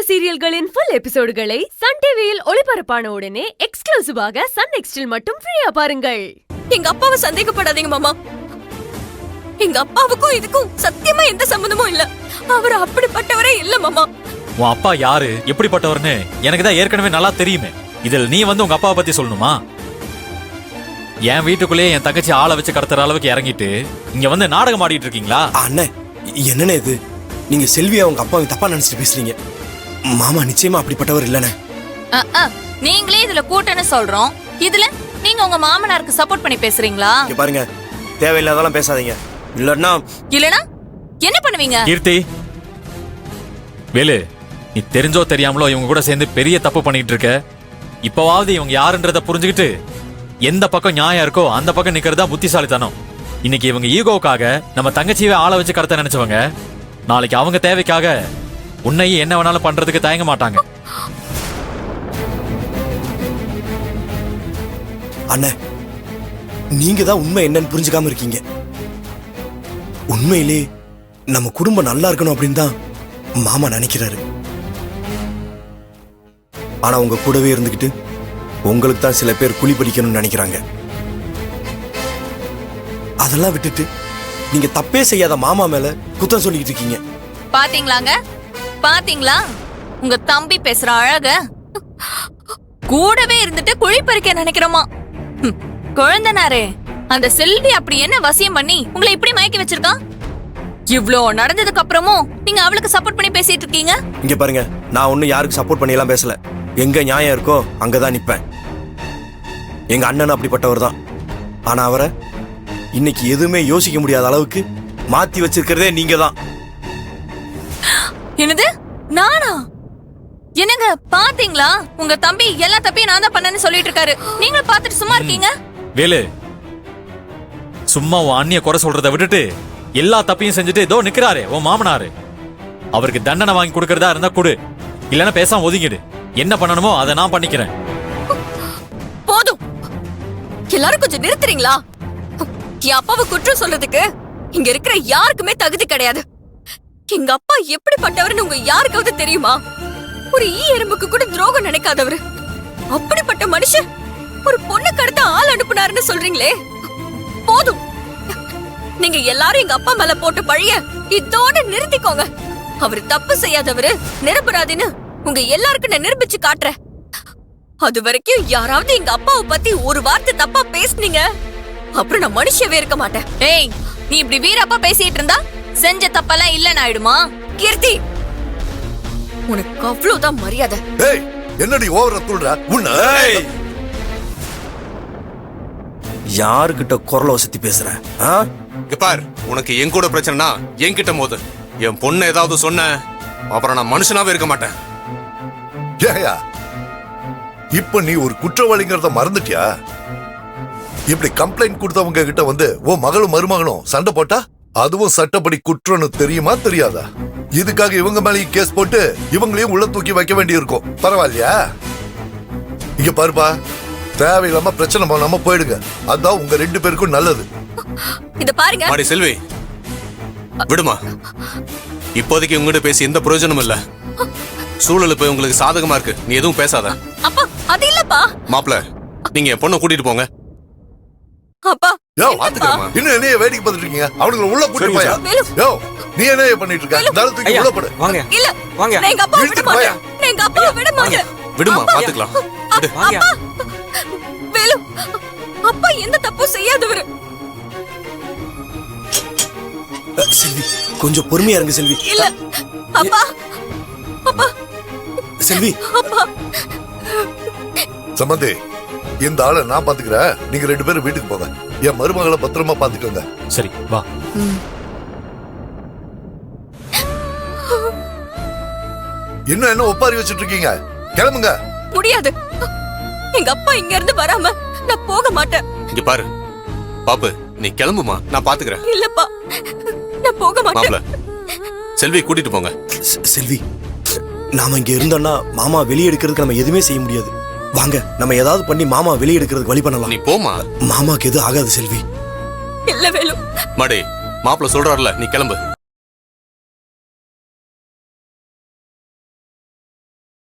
சீரியல்களின் full எபிசோடுகளை Sun டிவியில் ஒளிபரப்பான உடனே எக்ஸ்க்ளூசிவாக சன் நெக்ஸ்டில் மட்டும் ஃப்ரீயா பாருங்கள். எங்க அப்பாவை சந்தேகப்படாதீங்க மாமா. எங்க அப்பாவுக்கும் இதுக்கும் சத்தியமா எந்த சம்பந்தமும் இல்ல. அவர் அப்படிப்பட்டவரே இல்ல மாமா. உன் அப்பா யாரு எப்படிப்பட்டவர்னு எனக்கு தான் ஏற்கனவே நல்லா தெரியுமே. இதில் நீ வந்து உங்க அப்பாவை பத்தி சொல்லணுமா? என் வீட்டுக்குள்ளேயே என் தங்கச்சி ஆளை வச்சு கடத்துற அளவுக்கு இறங்கிட்டு இங்க வந்து நாடகம் ஆடிட்டு இருக்கீங்களா? அண்ணே என்னண்ணே இது? நீங்க செல்வியா உங்க அப்பாவை தப்பா நினைச்சிட்டு பேசுறீங்க. மாமா நிச்சயமா அப்படிப்பட்டவர் இல்லனே. நீங்களே இதுல கூட்டன்னு சொல்றோம், இதுல நீங்க உங்க மாமனாருக்கு சப்போர்ட் பண்ணி பேசுறீங்களா? இங்க பாருங்க, தேவையில்லாதெல்லாம் பேசாதீங்க. இல்லன்னா என்ன பண்ணுவீங்க? கீர்த்தி, வேலு, நீ தெரிஞ்சோ தெரியாமலோ இவங்க கூட சேர்ந்து பெரிய தப்பு பண்ணிட்டு இருக்க. இப்பவாவது இவங்க யாருன்றத புரிஞ்சுக்கிட்டு எந்த பக்கம் நியாயம் இருக்கோ அந்த பக்கம் நிக்கிறதா புத்திசாலித்தனம். இன்னைக்கு இவங்க ஈகோவுக்காக நம்ம தங்கச்சியவே ஆளை வச்சு கடத்த நினைச்சவங்க நாளைக்கு அவங்க தேவைக்காக உன்னையும் என்ன வேணாலும் பண்றதுக்கு தயங்க மாட்டாங்க. அண்ணே, நீங்க தான் உண்மை என்னன்னு புரிஞ்சுக்காம இருக்கீங்க. உண்மையிலே நம்ம குடும்பம் நல்லா இருக்கணும் அப்படின்னு தான் மாமா நினைக்கிறாரு. ஆனா உங்க கூடவே இருந்துகிட்டு உங்களுக்கு தான் சில பேர் குழி பறிக்கணும்னு நினைக்கிறாங்க. அதெல்லாம் விட்டுட்டு நீங்க தப்பே செய்யாத மாமா மேல குத்தம் சொல்லிட்டு இருக்கீங்க. பாத்தீங்களாங்க, பாத்தீங்களா உங்க தம்பி பேசுற அழக? கூடவே இருந்துட்டு குழி பறிக்க நினைக்கிறோமா? குழந்தனாரே, அந்த செல்வி அப்படி என்ன வசியம் பண்ணி உங்களை இப்படி மயக்கி வச்சிருக்கான்? இவ்ளோ நடந்ததுக்கு அப்புறமும் நீங்க அவளுக்கு சப்போர்ட் பண்ணி பேசிட்டு இருக்கீங்க. இங்க பாருங்க, நான் ஒன்னும் யாருக்கு சப்போர்ட் பண்ணி எல்லாம் பேசல. எங்க நியாயம் இருக்கோ அங்கதான் நிப்பேன். எங்க அண்ணன் அப்படிப்பட்டவர் தான். ஆனா அவரை இன்னைக்கு எதுவுமே யோசிக்க முடியாத அளவுக்கு மாத்தி வச்சிருக்கிறதே நீங்க தான். என்னது? நானா? என்னங்க பாத்தீங்களா? உங்க தம்பி எல்லா தப்பையும் நான் தான் பண்ணேன்னு சொல்லிட்டு இருக்காரு. நீங்களும் பாத்துட்டு சும்மா இருக்கீங்க. வேலு, சும்மா உன் அண்ணிய குறை சொல்றதை விட்டுட்டு எல்லா தப்பையும் செஞ்சுட்டு இதோ நிக்கிறாரே உன் மாமனாரு. அவருக்கு தண்டனை வாங்கி கொடுக்கறதா இருந்தா கொடு, இல்லன்னா பேசாம ஒதுங்கிடு. என்ன பண்ணணுமோ அதை நான் பண்ணிக்கிறேன். போதும், எல்லாரும் கொஞ்சம் நிறுத்துறீங்களா? என் அப்பாவை குற்றம் சொல்றதுக்கு இங்க இருக்கிற யாருக்குமே தகுதி கிடையாது. எங்க அப்பா எப்படிப்பட்டவர்னு உங்க யாருக்காவது தெரியுமா? ஒரு ஈ எறும்புக்கு கூட துரோகம் நினைக்காதவரு. அப்படிப்பட்ட மனுஷன் ஒரு பொண்ணு கடத்த ஆள் அனுப்புனாருன்னு சொல்றீங்களே, போதும். நீங்க எல்லாரும் எங்க அப்பா மேல போட்டு பழிய இதோட நிறுத்திக்கோங்க. அவரு தப்பு செய்யாதவரு, நிரபராதின்னு உங்க எல்லாருக்கும் நான் நிரூபிச்சு காட்டுறேன். அது வரைக்கும் யாராவது எங்க அப்பாவை பத்தி ஒரு வார்த்தை தப்பா பேசுனீங்க, அப்புறம் நான் மனுஷவே இருக்க மாட்டேன். ஏய், நீ இப்படி வீரப்பா பேசிட்டு இருந்தா செஞ்ச தப்பெல்லாம் இல்லன்னு ஆயிடுமா? கீர்த்தி, உனக்கு அவ்வளவுதான் மரியாதை. ஏய், என்னடி ஓவரா சொல்ற? உன்ன யாருக்கிட்ட குரலை வசதி பேசுற? பார், உனக்கு என் கூட பிரச்சனைனா என்கிட்ட மோது. என் பொண்ணு ஏதாவது சொன்ன அப்புறம் நான் மனுஷனாவே இருக்க மாட்டேன். ஏயா, இப்ப நீ ஒரு குற்றவாளிங்கிறத மறந்துட்டியா? இப்படி கம்ப்ளைண்ட் கொடுத்தவங்க கிட்ட வந்து உன் மகளும் மருமகனும் சண்டை போட்டா அதுவும் சட்டப்படி குற்றம்னு தெரியுமா தெரியாதா? இதுக்காக இவங்க மேலேயும் கேஸ் போட்டு இவங்களையும் உள்ள தூக்கி வைக்க வேண்டி இருக்கும். பரவாயில்லையா? இங்க பாருப்பா, தேவையில்லாம பிரச்சனை பண்ணாம போயிடுங்க. அதான் உங்க ரெண்டு பேருக்கும் நல்லது. இத பாருங்க மாடி செல்வி, விடுமா. இப்போதைக்கு உங்ககிட்ட பேசி எந்த பிரயோஜனமும் இல்ல. சூழல் போய் உங்களுக்கு சாதகமா இருக்கு, நீ எதுவும் பேசாத. அப்பா, அது இல்லப்பா. மாப்ள, நீங்க என் பொண்ணை கூட்டிட்டு போங்க. அப்பா, இன்னும் என்னைய வேடிக்கை பார்த்துட்டு இருக்கீங்க? அவனுங்களை உள்ள கூட்டிட்டு போயா? யோ, நீ என்ன பண்ணிட்டு இருக்க? இந்த தூக்கி உள்ள போடு. வாங்க. இல்ல வாங்க. நான் எங்க அப்பா விட மாட்டேன். நான் எங்க அப்பா விட மாட்டேன். விடுமா, பாத்துக்கலாம். வாங்க. வேலு, அப்பா எந்த தப்பும் செய்யாதவரு. செல்வி, கொஞ்சம் பொறுமையா இருங்க செல்வி. இல்ல அப்பா, அப்பா, செல்வி. அப்பா. சம்பந்தி, இந்த ஆளை நான் பாத்துக்கிறேன். நீங்க ரெண்டு பேரும் வீட்டுக்கு போங்க. என் மருமகளை பத்திரமா பாத்துக்கோங்க. சரி, வா. இன்னும் என்ன ஒப்பாரி வச்சிட்டு இருக்கீங்க? கிளம்புங்க. முடியாது. எங்க அப்பா இங்க இருந்து வராம நான் போக மாட்டேன். இங்க பாரு பாப்பு, நீ கிளம்புமா, நான் பாத்துக்கிறேன். இல்லப்பா, நான் போக மாப்ள, மாட்டேன். செல்வி கூட்டிட்டு போங்க. செல்வி, நாம இங்க இருந்தோம்னா மாமா வெளியே எடுக்கிறதுக்கு நம்ம எதுவுமே செய்ய முடியாது. வாங்க, நம்ம ஏதாவது பண்ணி மாமா வெளியே எடுக்கிறதுக்கு வழி பண்ணலாம். நீ போமா. மாமாக்கு எதுவும் ஆகாது செல்வி. இல்ல வேலு. மாடி, மாப்ள சொல்றாருல, நீ கிளம்பு.